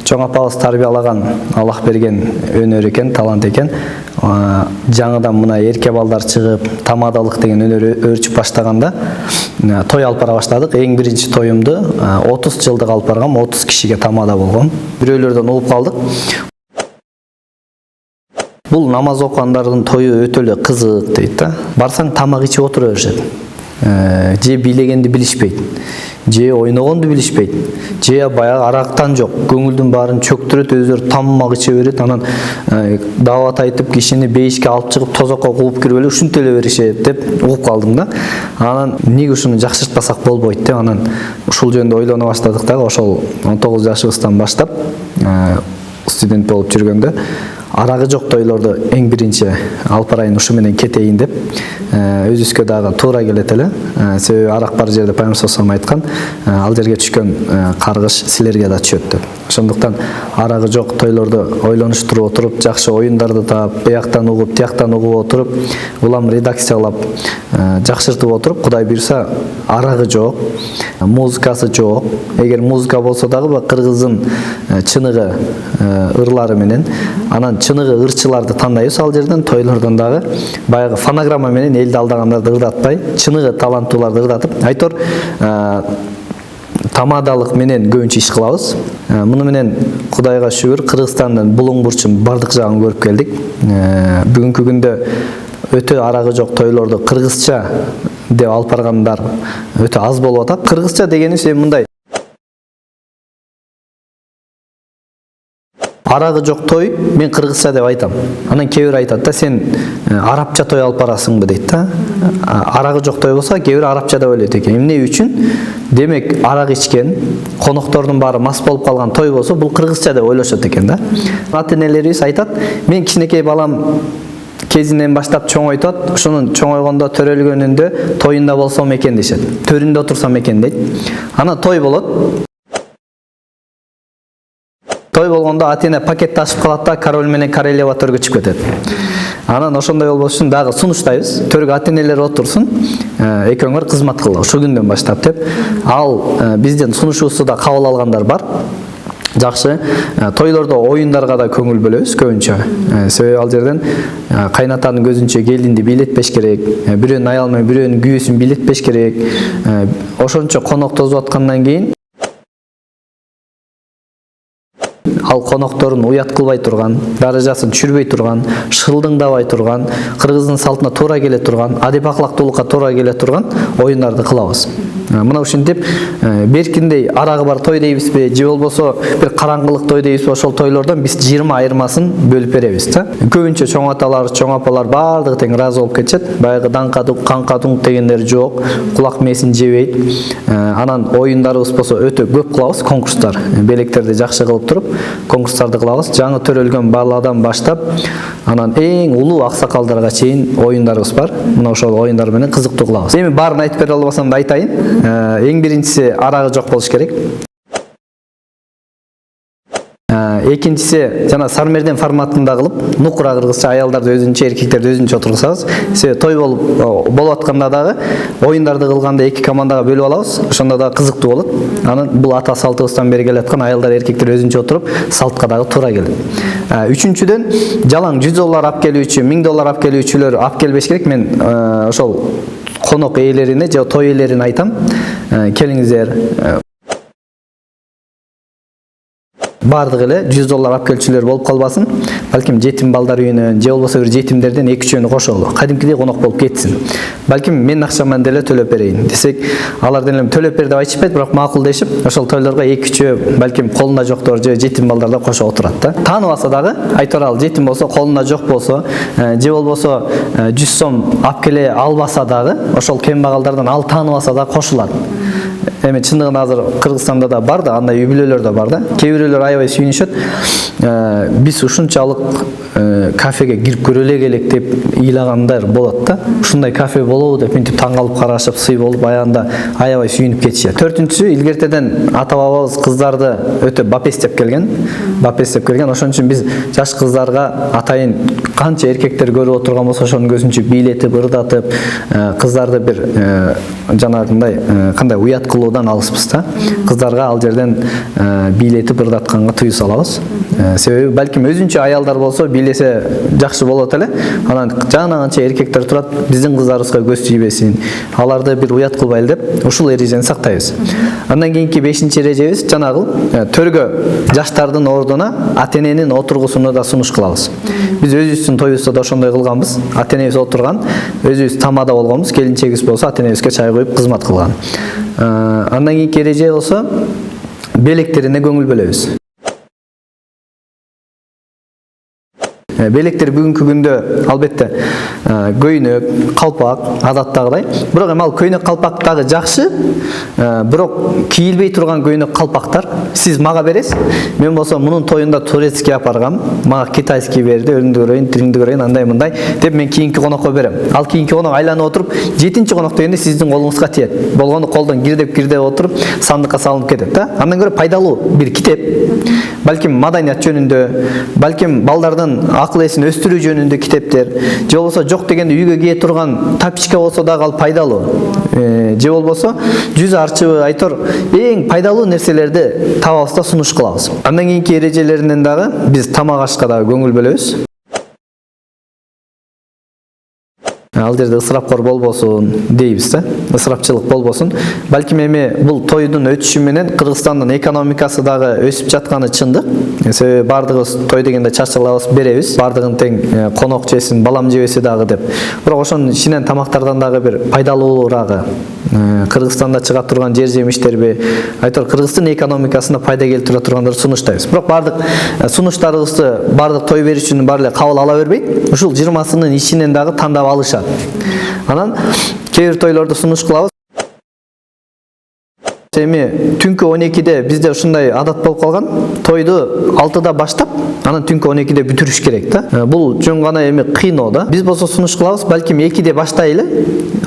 чоң апабыз тарбиялаган, Аллах берген өнөр экен, талант экен. Жаңыдан мына эрке балдар чыгып, тамадалык деген өнөр өрчүп баштаганда той алып бара баштадык. Эң биринчи тоюмду 30 жылдык алып баргам, 30 кишиге тамада болгон. Бирөөлөрдөн угуп калдык. Бул намаз окугандардын тою өтө эле кызык дейт да. Барсаң тамак ичип отура беришет. Же бийлегенди билишпейт, же ойногонду билишпейт, же баягы арактан жок, көңүлдүн баарын чөктүрөт, өздөрү тамак иче берет, анан даават айтып кишини бейишке алып чыгып тозокко кууп кирип эле ушинтип эле беришет деп угуп калдым да. Анан эмнеге ушуну жакшыртпасак болбойт деп анан ушул жөнүндө ойлоно баштадык да. Ошол 19 жашыбыздан баштап студент болуп жүргөндө арагы жок тойлорду эң биринчи алып барайын, ушу менен кетейин деп өзүбүзгө дагы туура келет эле. Себеби арак бар жерде Пайгамбар саллаллаху алейхи айткан, ал жерге түшкөн каргыш силерге да түшөт деп. Ошондуктан арагы жок тойлорду ойлонуштуруп отуруп, жакшы оюндарды таап, бияктан угуп, тияктан угуп отуруп, улам редакциялап, жакшыртып отуруп, Кудай буйрса арагы жок, музыкасы жок. Эгер музыка болсо дагы кыргыздын чыныгы ырлары менен, анан чыныгы ырчыларды тандайбыз ал жерден, тойлордон дагы баягы фонограмма менен элди алдагандарды ырдатпай, чыныгы таланттууларды ырдатып, айтор тамадалык менен көбүнчө иш кылабыз. Муну менен Кудайга шүгүр, Кыргызстандын булуң бурчун бардык жагын көрүп келдик. Бүгүнкү күндө өтө арагы жок тойлорду кыргызча деп алып баргандар өтө аз болуп атат. Кыргызча дегенибиз мындай: арагы жок той мен кыргызча деп айтам. Анан кээ бир айтат да, сен арабча той алып барасыңбы дейт да. Арагы жок той болсо кээ бир арабча деп ойлойт экен. Эмне үчүн? Демек арак ичкен, коноктордун баары мас болуп калган той болсо бул кыргызча деп ойлошот экен да. Ата-энелерибиз айтат, мен кичинекей балам кезинен баштап чоңойтот, ушунун чоңойгондо төрөлгөнүндө тоюнда болсом экен дешет. Төрүндө отурсам экен дейт. Анан той болот. Той болгондо ата-эне пакет ташып калат да, король менен королева төргө чыгып кетет. Анан ошондой болбош үчүн дагы сунуштайбыз. Төргө ата-энелер отурсун, экөөңөр кызмат кылгыла ушул күндөн баштап деп. Ал бизден сунушуусу да кабыл алгандар бар. Жакшы. Тойлордо оюндарга да көңүл бөлөбүз көбүнчө. Себеби ал жерден кайнатанын көзүнчө келинди бийлетпеш керек, бирөөнүн аялы менен бирөөнүн күйөөсүн бийлетпеш керек. Ошончо конок тосуп аткандан кийин ал конокторун уят кылбай турган, даражасын түшүрбөй турган, шылдыңдабай турган, кыргыздын салтына туура келе турган, адеп акылактуулукка туура келе турган оюндарды кылабыз. Мына ушинтип беркиндей арагы бар той дейбизби, же болбосо бир караңгылык той дейбизби, ошол тойлордон биз 20 айырмасын бөлүп беребиз да. Көбүнчө чоң аталар, чоң апалар бардыгы тең ыраазы болуп кетишет. Баягы даңкадук, канкадук дегендер жок, кулак мээсин жебейт. Анан оюндарыбыз болсо өтө көп кылабыз, конкурстар, белектерди жакшы кылып туруп конкурстарды кылабыз. Жаңы төрөлгөн баладан баштап анан эң улуу аксакалдарга чейин оюндарыбыз бар. Мына ошол оюндар менен кызыктуу кылабыз. Эми баарын айтып бере албасам да айтайын. Эң биринчиси арагы жок болуш керек. Экинчиси жана сармерден форматында кылып, нукура кыргызча, аялдарды өзүнчө, эркектерди өзүнчө отургузабыз. Себеби той болуп атканда дагы оюндарды кылганда эки командага бөлүп алабыз. Ошондо да кызыктуу болот. Анан бул ата салтыбыздан бери келаткан аялдар, эркектер өзүнчө отуруп, салтка дагы туура келет. Үчүнчүдөн жалаң $100 алып келүүчү, $1000 алып келүүчүлөр алып келбеш керек. Мен ошол конок ээлерине же той ээлерине айтам, келиңиздер. Бардык эле $100 алып келүүчүлөр болуп калбасын. Балким жетим балдар үйүнөн же болбосо бир жетимдерден 2-3-өнү кошолу. Кадимкидей конок болуп кетсин. Балким мен акчаман деле төлөп берейин десек, алар деле төлөп бер деп айтышпайт, бирок макул дешип, ошол тойлорго 2-3 балким колуна жоктор же жетим балдар да кошо отурат да. Тааныбаса дагы, айтор ал жетим болсо, колуна жок болсо, же болбосо 100 сом алып келе албаса дагы, ошол кембагалдардан ал тааныбаса да кошулат. Эми чындыгында азыр Кыргызстанда да бар да, андай үй бүлөлөр да бар да. Кээ бирөөлөр аябай сүйүнүшөт. Биз ушунчалык кафеге кирип көрөлө элек деп ыйлагандар болот да. Ушундай кафе болобу деп мынтип таң калып карашып, сый болуп аягында аябай сүйүнүп кетишет. Төртүнчүсү, илгертеден ата бабабыз кыздарды өтө бапестеп келген. Ошон үчүн биз жаш кыздарга атайын канча эркектер көрүп отурган болсо, ошонун көзүнчө бийлетип, ырдатып, кыздарды бир жанагындай кандай уят кылуу кылуудан алыспыз да. Кыздарга ал жерден бийлетип ырдатканга тыюу салабыз. Себеби балким өзүнчө аялдар болсо бийлесе жакшы болот эле. Анан жанагынча эркектер турат, биздин кыздарыбызга көз тийбесин, аларды бир уят кылбайлы деп ушул эрежени сактайбыз. Андан кийинки 5-чи эрежебиз жанагыл төргө жаштардын ордуна ата-эненин отургусуну да сунуш кылабыз. Биз өзүбүздүн тоюбузда да ошондой кылганбыз. Ата-энебиз отурган, өзүбүз тамада болгонбуз, келинчегибиз болсо ата-энебизге чай коюп кызмат кылган. Андан кийинки эреже болсо белектерине көңүл бөлөбүз. Белектер бүгүнкү күндө албетте көйнөк, калпак адаттагыдай. Бирок эми ал көйнөк калпак дагы жакшы, бирок кийилбей турган көйнөк калпактар сиз мага бересиз. Мен болсо мунун тоюнда турецкий апаргам, мага китайский берди, өрүндү көрөйүн, тириңди көрөйүн, андай мындай деп мен кийинки конокко берем. Ал кийинки конок айланып отуруп, 7-чи конок дегенде сиздин колуңузга тиет. Болгону колдон кирдеп отуруп, сандыкка салынып кетет да. Андан көрө пайдалуу бир китеп, балким маданият жөнүндө, балким балдардын акыл эсин өстүрүү жөнүндө китептер, же болбосо жок дегенде үйгө кие турган тапичка болсо дагы ал пайдалуу. Же болбосо жүз арчыбы айтор эң пайдалуу нерселерди табабыз да сунуш кылабыз. Андан кийинки эрежелеринен дагы биз тамак ашка дагы көңүл бөлөбүз. Ал жерде ысырапкор болбосун дейбиз да, ысырапчылык болбосун. Балким эми бул тойдун өтүшү менен Кыргызстандын экономикасы дагы өсүп жатканы чындык. Себеби бардыгыбыз той дегенде чачылабыз, беребиз. Бардыгын тең конок жесин, балам жебесе дагы деп. Бирок ошонун ичинен тамактардан дагы бир пайдалуурагы Кыргызстанда чыга турган жер жемиштерби, айтор Кыргыздын экономикасына пайда келтире тургандарды сунуштайбыз. Бирок бардык сунуштарыбызды бардык той берүүчүнүн баары эле кабыл ала бербейт. Ушул 20-сынын ичинен дагы тандап алышат. Анан кээ бир тойлорду сунуш кылабыз. Эми түнкү 12-де бизде ушундай адат болуп калган. Тойду 6-да баштап, анан түнкү 12-де бүтүрүш керек да. Бул жөн гана эми кыйноо да. Биз болсо сунуш кылабыз, балким 2-де баштайлы,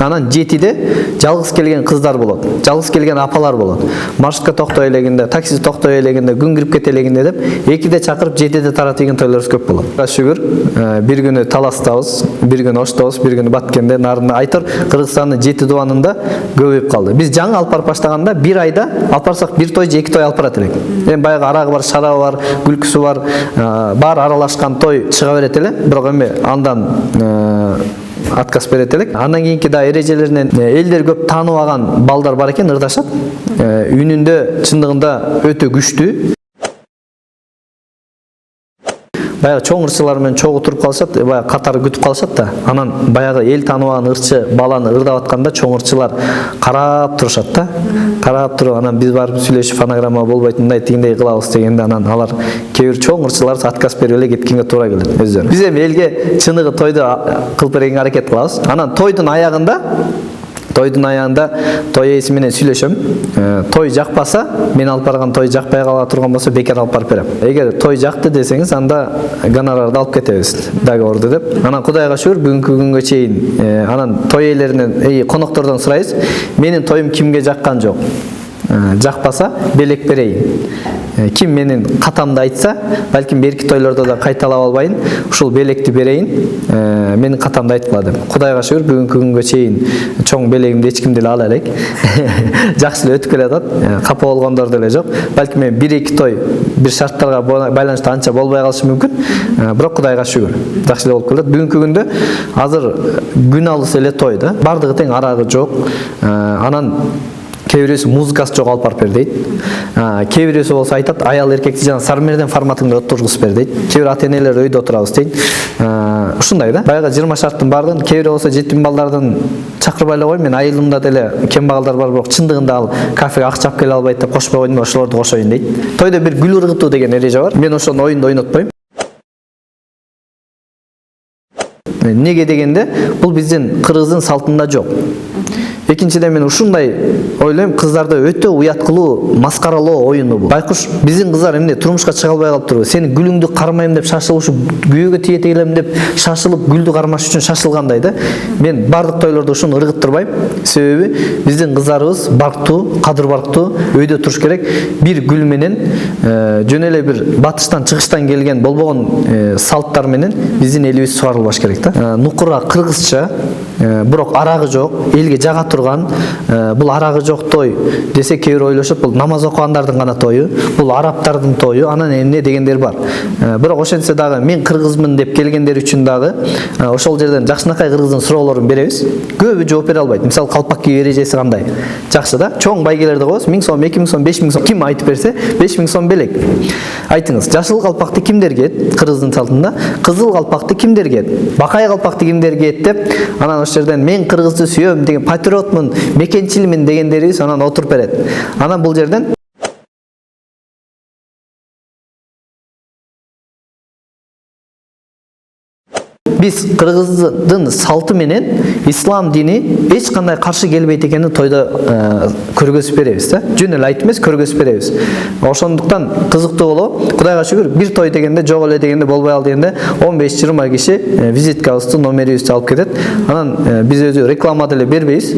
анан 7-де жалгыз келген кыздар болот, жалгыз келген апалар болот. Маршрутка токтой элегинде, такси токтой элегинде, күн кирип кете элегинде деп 2-де чакырып 7-де таратып ийген тойлорубуз көп болот. Шүгүр, бир күнү Таластабыз, бир күнү Оштобуз, бир күнү Баткенде, нарында айтор Кыргызстандын 7 дубанында көбөйүп калды. Биз жаңы алып барып баштаганда бир айда алып барсак бир той же 2 той алып барат элек. Эми баягы арагы бар, шарабы бар, күлкүсү бар, баары аралашкан той чыга берет эле. Бирок эми андан отказ берет элек. Андан кийинки да эрежелеринен элдер көп таанып алган балдар бар экен, ырдашат. Үнүндө чындыгында өтө күчтүү. Баягы чоң ырчылар менен чогуу туруп калышат, баягы катары күтүп калышат да. Анан баягы эл тааныбаган ырчы баланы ырдап атканда чоң ырчылар карап турушат да. Карап туруп анан биз барып сүйлөшүп фонограмма болбойт, мындай тигиндей кылабыз дегенде анан алар кээ бир чоң ырчылар отказ берип эле кеткенге туура келет өздөрү. Биз эми элге чыныгы тойду кылып бергенге аракет кылабыз. Анан тойдун аягында той ээси менен сүйлөшөм. Той жакпаса, мен алып барган той жакпай кала турган болсо бекер алып барып берем. Эгер той жакты десеңиз, анда гонорарды алып кетебиз, договорду деп. Анан Кудайга шүгүр бүгүнкү күнгө чейин анан той ээлеринен, коноктордон сурайбыз. Менин тоюм кимге жаккан жок. Жакпаса белек берейин. Ким менин катамды айтса, балким берки тойлордо да кайталап албайын, ушул белекти берейин, менин катамды айткыла деп. Кудайга шүгүр бүгүнкү күнгө чейин чоң белегимди эч ким деле ала элек. Жакшы эле өтүп келатат, капа болгондор деле жок. Балким мен 1-2 той бир шарттарга байланыштуу анча болбой калышы мүмкүн, бирок Кудайга шүгүр, жакшы эле болуп келет. Бүгүнкү күндө азыр күн алыс эле той да, бардыгы тең, арагы жок. Анан кээ бирөөсү музыкасы жок алып барып бер дейт. Кээ бирөөсү болсо айтат, аял эркекти жана сармерден форматында отургузуп бер дейт. Кээ бир ата-энелер өйдө отурабыз дейт. Ушундай да. Баягы 20 шарттын баардыгын, кээ бирөө болсо жетим балдардын чакырбай эле кой, мен айылымда деле кембагалдар бар, бирок чындыгында ал кафеге акча алып келе албайт деп кошпой койдум, ошолорду кошоюн дейт. Тойдо бир гүл ыргытуу деген эреже бар. Мен ошону оюнда ойнотпойм. Неге дегенде, бул биздин кыргыздын салтында жок. Экинчиден мен ушундай ойлойм, кыздарды өтө уят кылуу, маскаралоо оюну бул. Байкуш, биздин кыздар эмне турмушка чыга албай калыптырбы? Сени гүлүңдү кармайм деп шашылып, күйөөгө тиет элем деп шашылып, гүлдү кармаш үчүн шашылгандай да. Мен бардык тойлордо ушуну ыргыттырбайм. Себеби биздин кыздарыбыз барктуу, кадыр барктуу, өйдө туруш керек. Бир гүл менен жөн эле бир батыштан, чыгыштан келген болбогон салттар менен биздин элибиз сугарылбаш керек да. Нукура кыргызча бирок арагы жок, элге жага турган, бул арагы жок той десе кээ бир ойлошот, бул намаз окугандардын гана тою, бул арабтардын тою, анан эмне дегендер бар. Бирок ошентсе дагы мен кыргызмын деп келгендер үчүн дагы ошол жерден жакшынакай кыргыздын суроолорун беребиз. Көбү жооп бере албайт. Мисалы калпак кийүү эрежеси кандай? Жакшы да, чоң байгелерди коебуз, 1000 сом, 2000 сом, 5000 сом, ким айтып берсе 5000 сом белек. Айтыңыз, жашыл калпакты кимдер кийет? Кыргыздын салтында кызыл калпакты кимдер кийет? Бакай калпакты кимдер кийет деп, анан ошол жерден мен кыргызды сүйөм деген, патриотмун, мекенчилмин дегендерибиз анан отуруп берет. Анан бул жерден биз кыргыздын салты менен ислам дини эч кандай каршы келбейт экенин тойдо көргөзүп беребиз да. Жөн эле айтып эмес, көргөзүп беребиз. Ошондуктан кызыктуу болобу. Кудайга шүгүр, бир той дегенде жок эле дегенде болбой ал дегенде 15-20 киши визиткабызды, номерибизди алып кетет. Анан биз өзү реклама деле бербейбиз.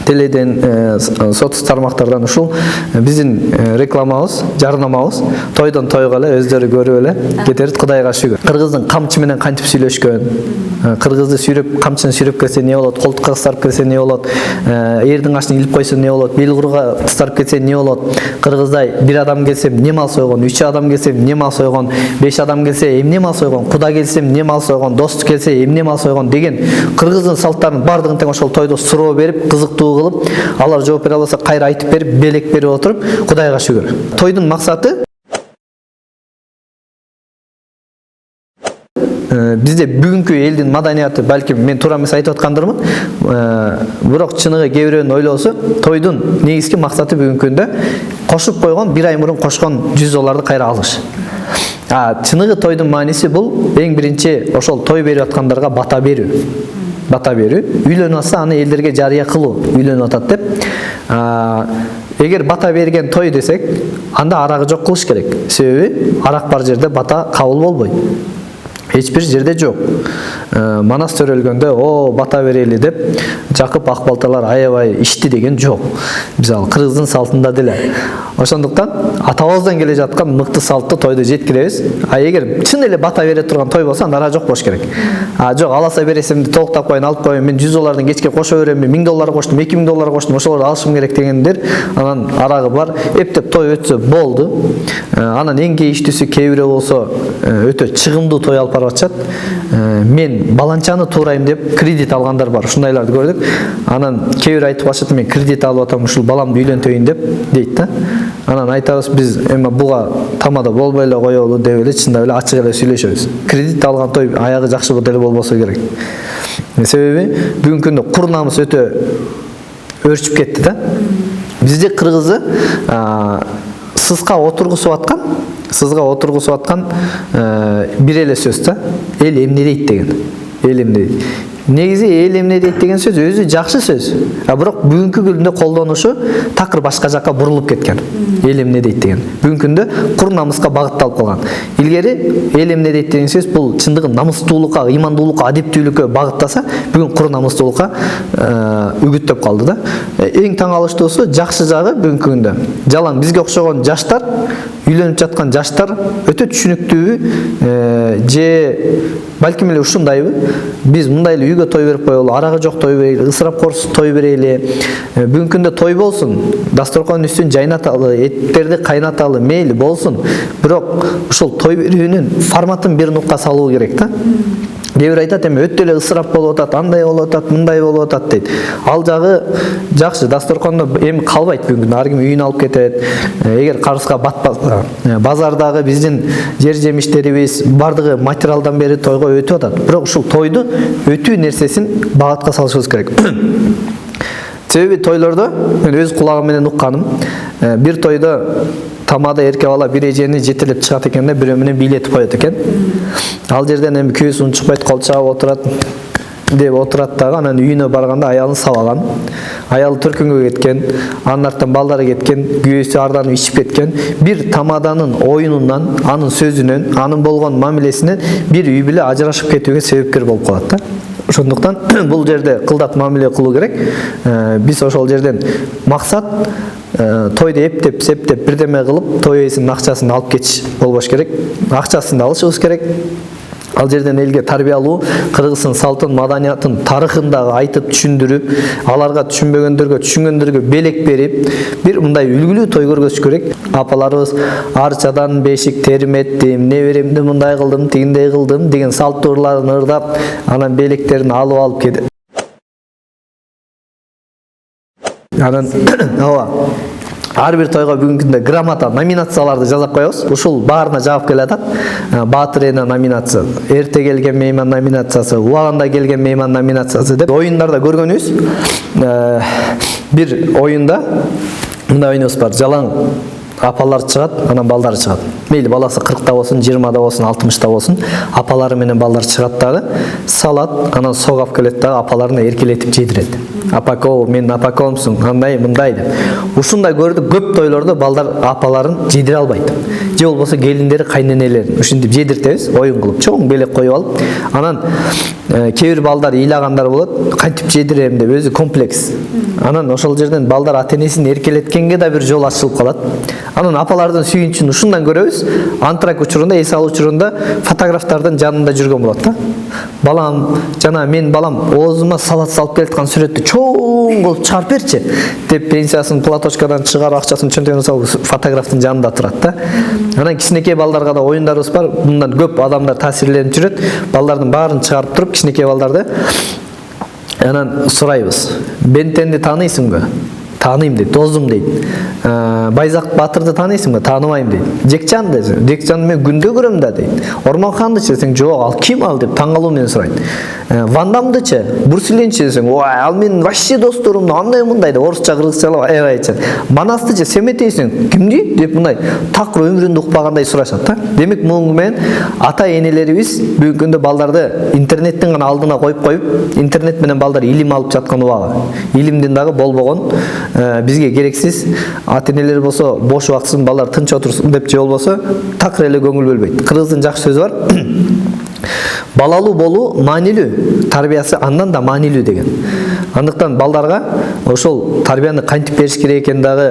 Теледен, соцсуз тармактардан ушул биздин рекламабыз, жарнамабыз тойдон тойго эле өздөрү көрүп эле кетерит, Кудайга шүгүр. Кыргыздын камчы менен кантип сүйлөшкөн, кыргызды сүйрөп, камчыны сүйрөп келсе эмне болот, колтукка кыстарып келсе эмне болот, эрдин кашын илип койсо эмне болот, бел куруга кыстарып кетсе эмне болот, кыргыздай бир адам келсе эмне мал сойгон, 3 адам келсе эмне мал сойгон, 5 адам келсе эмне мал сойгон, куда келсе эмне мал сойгон, досту келсе эмне мал сойгон деген кыргыздын салттарынын бардыгын тең ошол тойдо суроо берип, кызыктуу кылып, алар жооп бере албаса кайра айтып берип, белек берип отуруп, Кудайга шүгүр. Тойдун максаты бизде бүгүнкү элдин маданияты, балким мен туура эмес айтып аткандырмын, бирок чыныгы кээ бирөөнүн ойлоосу, тойдун негизги максаты бүгүнкү күндө кошуп койгон, бир ай мурун кошкон $100 кайра алыш. Чыныгы тойдун мааниси бул эң биринчи ошол той берип аткандарга бата берүү. Бата берүү, үйлөнүп атса аны элдерге жарыя кылуу, үйлөнүп атат деп. Эгер бата берген той десек, анда арагы жок кылыш керек. Себеби арак бар жерде бата кабыл болбойт. Эч бир жерде жок. Манас төрөлгөндө, о, бата берели деп жакып ак балталар аябай ичти деген жок. Биз ал кыргыздын салтында деле. Ошондуктан атабыздан келе жаткан мыкты салтты тойдо жеткиребиз. Эгер чын эле бата бере турган той болсо, анда жок болуш керек. Жок, аласа бересимди толуктап коюн, алып коюн, мен $100 кечке кошо берем, $1000 коштум, $2000 коштум, ошолорду алышым керек дегендер, анан арагы бар, эптеп той өтсө болду. Анан эң кейиштүүсү кээ бирөө болсо өтө чыгымдуу той алып барып атышат. Мен баланчаны туурайм деп кредит алгандар бар. Ушундайларды көрдүк. Анан кээ бир айтып атышат, мен кредит алып атам, ушул баламды үйлөнтөйүн деп дейт да. Анан айтабыз, биз эми буга тамада болбой эле коелу деп эле чындап эле ачык эле сүйлөшөбүз. Кредит алган той аягы жакшы деле болбосо керек. Себеби бүгүнкү күндө кур намыс өтө өрчүп кетти да. Бизде кыргызы сызга отургусуп аткан бир эле сөз да. Эл эмне дейт деген. Эл эмне дейт. Негизи эл эмне дейт деген сөз өзү жакшы сөз. Бирок бүгүнкү күндө колдонушу такыр башка жакка бурулуп кеткен. Эл эмне дейт деген. Бүгүнкү күндө кур намыска багытталып калган. Илгери эл эмне дейт деген сөз бул чындыгы намыстуулукка, имандуулукка, адептүүлүккө багыттаса, бүгүн кур намыстуулукка үгүттөп калды да. Эң таң алыштуусу, жакшы жагы бүгүнкү күндө жалаң бизге окшогон жаштар, үйлөнүп жаткан жаштар өтө түшүнүктүүбү, же балким эле ушундайбы, биз мындай эле үйгө той берип коелу, арагы жок той берели, ысырапкорсуз той берели. Бүгүнкү күндө той болсун, дасторконун үстүн жайнаталы, эттерди кайнаталы, мейли болсун. Бирок ушул той берүүнүн форматын бир нукка салуу керек да. Кээ бир айтат, эми өтө эле ысырап болуп атат, андай болуп атат, мындай болуп атат дейт. Ал жагы жакшы, дасторкондо эми калбайт бүгүн күндө, ар ким үйүнө алып кетет. Эгер карызга батпаса, базардагы биздин жер жемиштерибиз бардыгы материалдан бери тойго өтүп атат. Бирок ушул тойду өтүү нерсесин багытка салышыбыз керек. Себеби тойлордо мен өз кулагым менен укканым, бир тойдо тамада эркек бала бир эжени жетелеп чыгат экен да, бирөө менен бийлетип коет экен. Ал жерден эми күйөөсү унчукпайт, кол чаап отурат деп отурат дагы, анан үйүнө барганда аялын сабаган. Аялы төркүнгө кеткен, анын артынан балдары кеткен, күйөөсү арданып ичип кеткен. Бир тамаданын оюнунан, анын сөзүнөн, анын болгон мамилесинен бир үй бүлө ажырашып кетүүгө себепкер болуп калат да. Ошондуктан бул жерде кылдат мамиле кылуу керек. Биз ошол жерден максат тойду эптеп, септеп, бирдеме кылып, той ээсинин акчасын алып кетиш болбош керек. Акчасын да алышыбыз керек. Ал жерден элге тарбия алуу Кыргыздын салтын, маданиятын, тарыхын дагы айтып түшүндүрүп, аларга түшүнбөгөндөргө түшүнгөндөргө белек берип, бир мындай үлгүлүү той көргөзүш керек. Апаларыбыз арчадан бешик терметтим, неберемди мындай кылдым, тигиндей кылдым деген салттууларын ырдап, анан белектерин алып кетип. Анан ар бир тойго бүгүнкү күндө грамота, номинацияларды жазап коебуз. Ушул баарына жаап келатат. Баатыр эне номинация, эрте келген мейман номинациясы, убагында келген мейман номинациясы деп оюндарда көргөнүбүз. Бир оюнда мындай оюнубуз бар. Жалаң апалар чыгат, анан балдар чыгат. Мейли баласы 40та болсун, 20да болсун, 60та болсун, апалары менен балдар чыгат дагы, салат, анан согап келет дагы апаларына эркелетип жедирет. Апако, мен апакомсуң, андай мындай деп. Ушундай көрдүк, көп тойлордо балдар апаларын жедире албайт. Же болбосо келиндери, кайненелерин ушинтип жедиртебиз, оюн кылып, чоң белек коюп алып, анан кээ бир балдар ыйлагандар болот, кантип жедирем деп өзү комплекс. Анан ошол жерден балдар ата-энесин эркелеткенге да бир жол ачылып калат. Анан апалардын сүйүнчүн ушундан көрөбүз. Антрак учурунда, эс алуу учурунда фотографтардын жанында жүргөн болот да. Балам, жана мен балам оозума салат салып келаткан сүрөттү чоң кылып чыгарып берчи деп пенсиясын платочкадан чыгарып акчасын чөнтөгүнө салып фотографтын жанында турат да. Анан кичинекей балдарга да оюндарыбыз бар. Мындан көп адамдар таасирленип жүрөт. Балдардын баарын чыгарып туруп кичинекей балдарды анан сурайбыз. Бентенди тааныйсыңбы? Тааныйм дейт, досум дейт. Байзак Батырды тааныйсыңбы? Тааныбайм дейт. Жекчан дейт. Жекчанды мен күндө көрөм да дейт. Орманхандычы десең, жок, ал ким ал деп таң калуу менен сурайт. Вандамдычы, Бурсилинчи десең, ой, ал менин вообще досторум, андай мындай деп орусча, кыргызчалап айтчан. Манастычы, Семетейсиң, кимди деп мындай такыр өмүрүндө укпагандай сурашат да. Демек муну менен ата-энелерибиз бүгүнкү күндө балдарды интернеттин гана алдына коюп, интернет менен балдар илим алып жаткан убагы. Илимдин дагы болбогон бизге керексиз, ата-энелер болсо бош убактысын балдар тынч отурсун деп же болбосо такыр эле көңүл бөлбөйт. Кыргыздын жакшы сөзү бар. Балалуу болуу маанилүү, тарбиясы андан да маанилүү деген. Андыктан балдарга ошол тарбияны кантип бериш керек экен дагы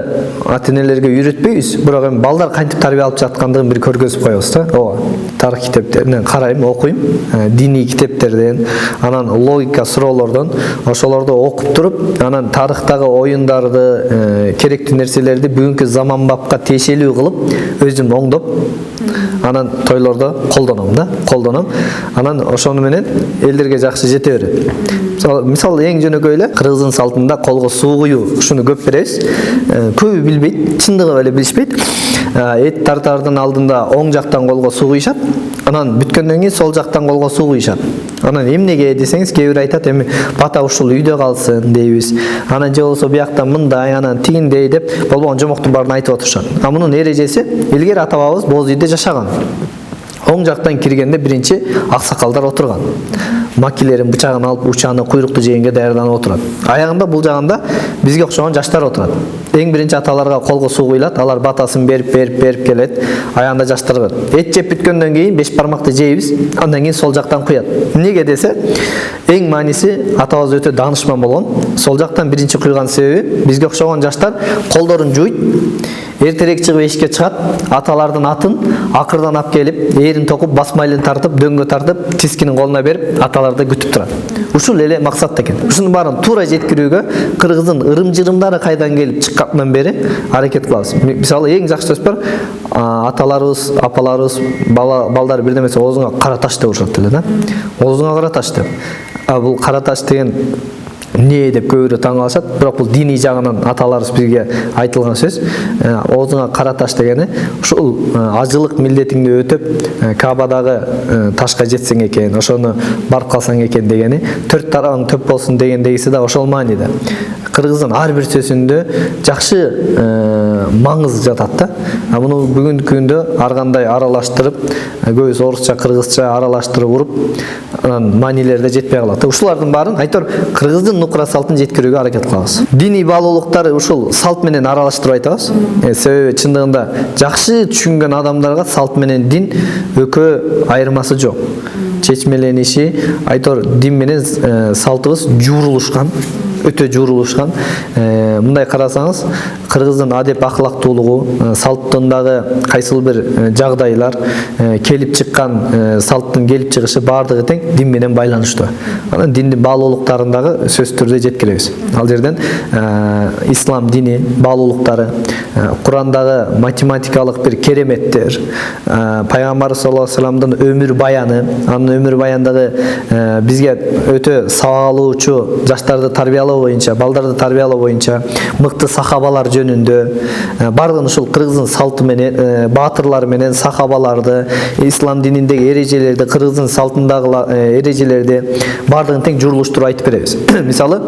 ата-энелерге үйрөтпөйбүз, бирок эми балдар кантип тарбия алып жаткандыгын бир көргөзүп коебуз да. Ооба. Тарых китептеринен карайм, окуйм, диний китептерден, анан логика суроолордон ошолорду окуп туруп, анан тарыхтагы оюндарды, керектүү нерселерди бүгүнкү заманбапка тиешелүү кылып өзүм оңдоп, анан тойлордо колдоном. Анан ошону менен элдерге жакшы жете берет. Мисалы эң жөнөкөй эле Кыргыздын салтында колго суу куюу, ушуну көп беребиз. Көбү билбейт, чындыгы эле билишпейт. Эт тартардын алдында оң жактан колго суу куйушат, анан бүткөндөн кийин сол жактан колго суу куйушат. Анан эмнеге десеңиз, кээ бир айтат, эми бата ушул үйдө калсын дейбиз. Анан же болсо бияктан мындай, анан тигиндей деп болбогон жомоктун баарын айтып отурушат. Мунун эрежеси илгери ата-бабабыз боз үйдө жашаган. Оң жактан киргенде биринчи аксакалдар отурган. Макилерин бычагын алып, учаны, куйрукту жегенге даярданып отурат. Аягында бул жагында бизге окшогон жаштар отурат. Эң биринчи аталарга колго суу куйулат, алар батасын берип келет. Аягында жаштар бар. Эт жеп бүткөндөн кийин 5 бармакты жейбиз, андан кийин сол жактан куят. Эмнеге десе, эң мааниси атабыз өтө даанышман болгон. Сол жактан биринчи куйган себеби бизге окшогон жаштар колдорун жуйт, эртерээк чыгып эшикке чыгат, аталардын атын акырдан алып келип, эрин токуп, басмайлын тартып, дөңгө тартып, тискинин колуна берип, аталарды күтүп турат. Ушул эле максат экен. Ушунун баарын туура жеткирүүгө Кыргыздын ырым-жырымдары кайдан келип чыккандан бери аракет кылабыз. Мисалы эң жакшы сөз бар, аталарыбыз, апаларыбыз, балдар бирдемесе оозуңа кара таш деп урушат эле да. Оозуңа кара таш деп. Бул кара таш деген не деп көбүрөөк таң калышат, бирок бул диний жагынан аталарыбыз бизге айтылган сөз. Оозуңа кара таш дегени ушул ажылык милдетиңди өтөп, Кабадагы ташка жетсең экен, ошону барып калсаң экен дегени, төрт тарабың төп болсун дегендегиси да ошол мааниде. Кыргыздын ар бир сөзүндө жакшы маңыз жатат да. Муну бүгүнкү күндө ар кандай аралаштырып, көбүс орусча, кыргызча аралаштырып уруп, анан маанилерде жетпей калат. Ушулардын баарын айтор Кыргыздын нукура салтын жеткирүүгө аракет кылабыз. Диний баалуулуктары ушул салт менен аралаштырып айтабыз. Себеби чындыгында жакшы түшүнгөн адамдарга салт менен дин экөө айырмасы жок. Чечмелениши, айтор дин менен салтыбыз жуурулушкан. өтө журулушкан. Мындай карасаңыз, кыргыздын адеп акылактуулугу, салттындагы кайсыл бир жагдайлар, келип чыккан салттын келип чыгышы баардыгы тең дин менен байланыштуу. Анан диндин баалуулуктарындагы сөзсүз түрдө жеткилебиз. Ал жерден ислам дини баалуулуктары, Курандагы математикалык бир кереметтер, пайгамбар саллаллаху алейхи вассаламдын өмүр баяны, анын өмүр баяндагы бизге өтө сабак алуучу жаштарды тарбиялоо боюнча, балдарды тарбиялоо боюнча мыкты сахабалар жөнүндө бардыгын ушул кыргыздын салты менен, баатырлар менен сахабаларды, ислам дининдеги эрежелерди, кыргыздын салтындагы эрежелерди бардыгын тең журулуштуруп айтып беребиз. Мисалы,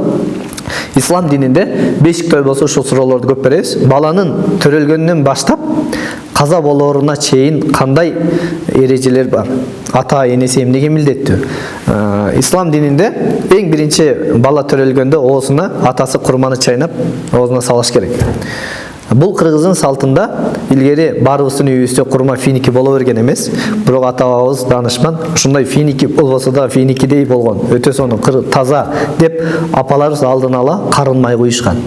ислам дининде бешик той болсо ушул суроолорду көп беребиз. Баланын төрөлгөнүнөн баштап каза болооруна чейин кандай эрежелер бар? Ата энеси эмнеге милдеттүү? Ислам дининде эң биринчи бала төрөлгөндө оозуна атасы курманы чайнап, оозуна салыш керек. Бул кыргыздын салтында илгери баарыбыздын үйүбүздө курма финики боло берген эмес, бирок ата бабабыз данышман ушундай финики болбосо да финикидей болгон, өтө сонун таза деп апаларыбыз алдын ала карын май куйушкан.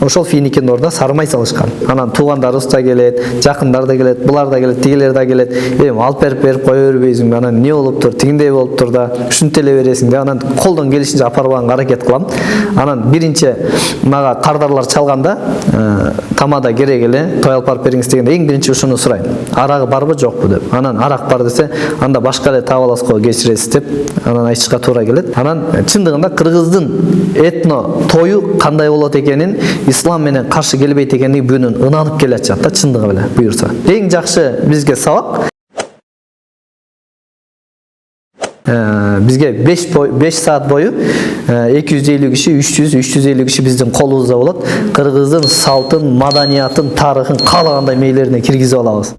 Ошол финикинин ордуна сары май салышкан. Анан туугандарыбыз да келет, жакындар да келет, булар да келет, тигилер да келет. Алып берип кое бербейсиңби? Анан эмне болуптур? Тигиндей болуптур да, ушинте эле бересиң да. Анан колдон келишинче апарбаганга аракет кылам. Анан биринчи мага кардарлар чалганда, тамада керек эле, той алып барып бериңиз дегенде эң биринчи ушуну сурайм. Арагы барбы, жокпу деп. Анан арак бар десе, анда башка эле таап аласыз го, кечиресиз деп, анан айтышка туура келет. Анан чындыгында кыргыздын этно тою кандай болот экенин, ислам менен каршы келбейт экенин бүгүн ынанып келе атышат да, чындыгы беле буюрса. Эң жакшы бизге сабак бизге 5 саат бою 250 киши, 300-350 киши биздин колубузда болот. Кыргыздын салтын, маданиятын, тарыхын каалагандай мээлерине киргизип алабыз.